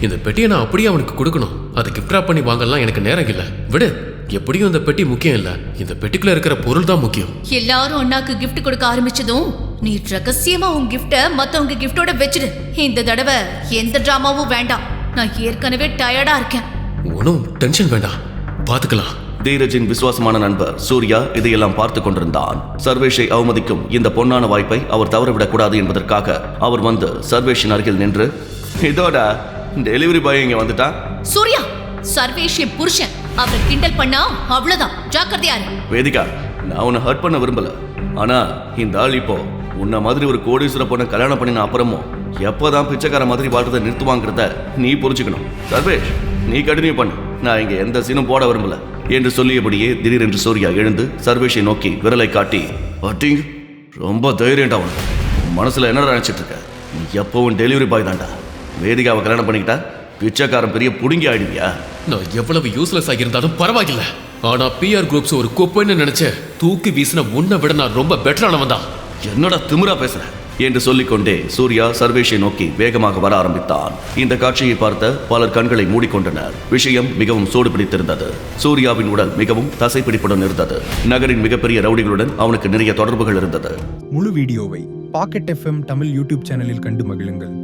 இந்த பெட்டியை நான் அப்படியே அவனுக்கு கொடுக்கணும். அதை கிஃப்ட் ராப் பண்ணி வாங்கலாம் எனக்கு நேரம் இல்லை. விடு, எப்படியும் இந்த பெட்டி முக்கியம் இல்ல, இந்த பெட்டிக்குள்ள இருக்கிற பொருள் தான் முக்கியம். எல்லாரும் அண்ணாக்கு கிஃப்ட் கொடுக்க ஆரம்பிச்சதும் நீ ரகசியமா உன் கிஃப்ட மத்தவங்க கிஃப்டோட வச்சிடு. இந்த தடவை எந்த டிராமாவும் வேண்டாம். நான் ஏற்கனவே டயர்டா இருக்கேன். ஒன்றும் டென்ஷன் வேண்டாம், பாத்துக்கலாம். தீரஜின் விசுவாசமான நண்பர் சூர்யா இதையெல்லாம் பார்த்து கொண்டிருந்தான். சர்வேஷை அவமதிக்கும் இந்த பொன்னான வாய்ப்பை அவர் தவறவிடக் கூடாது என்பதற்காக அவர் வந்து சர்வேஷின் அருகில் நின்று, இதோட டெலிவரி பாய் இங்க வந்துட்டான். சூர்யா, சர்வேஷ் என் புருஷன். அவரை கிண்டல் பண்ணா அவ்வளவுதான், ஜாக்கிரதையா இரு. வேதிகா, நான் உன்னை ஹர்ட் பண்ண விரும்பல. ஆனா இந்த ஆள் இப்போ உன்ன மாதிரி ஒரு கோடீஸ்வர பொண்ணை கல்யாணம் பண்ணின அப்புறமும் எப்போதான் பிச்சைக்கார மாதிரி வாழ்றதை நிறுத்துவாங்கிறத நீ புரிஞ்சுக்கணும். சர்வேஷ், நீ கண்டினியூ பண்ணு, நான் இங்க எந்த சீனும் போட விரும்பல என்று சொல்லியபடியே திடீரென்று சூர்யா எழுந்து சர்வேஷை நோக்கி விரலை காட்டி, அட்டிங், ரொம்ப தைரியண்டா உனக்கு. மனசுல என்ன நினைச்சிட்டு இருக்க? நீ எப்பவும் டெலிவரி பாய் தான்டா. வேதிகாவை கல்யாணம் பண்ணிக்கிட்டா பிச்சைக்காரன் பெரிய புடுங்கி ஆயிடுவியா? நான் எவ்வளவு யூஸ்லெஸ் ஆகியிருந்தாலும் பரவாயில்ல, ஆனா பிஆர் குரூப்ஸ் ஒரு குப்பைன்னு நினைச்சு தூக்கி வீசின உன்னை விட நான் ரொம்ப பெட்டரானவன் தான். என்னடா திமிரா பேசுற என்று சொல்லிக்கொண்டே சூர்யா சர்வேஷை நோக்கி வேகமாக வர ஆரம்பித்தான். இந்த காட்சியை பார்த்த பலர் கண்களை மூடிக்கொண்டனர். விஷயம் மிகவும் சூடு பிடித்திருந்தது. சூர்யாவின் உடல் மிகவும் தசைப்பிடிப்புடன் இருந்தது. நகரின் மிகப்பெரிய ரவுடிகளுடன் அவனுக்கு நிறைய தொடர்புகள் இருந்தது. முழு வீடியோவை பாக்கெட் FM தமிழ் யூடியூப் சேனலில் கண்டு மகிழுங்கள்.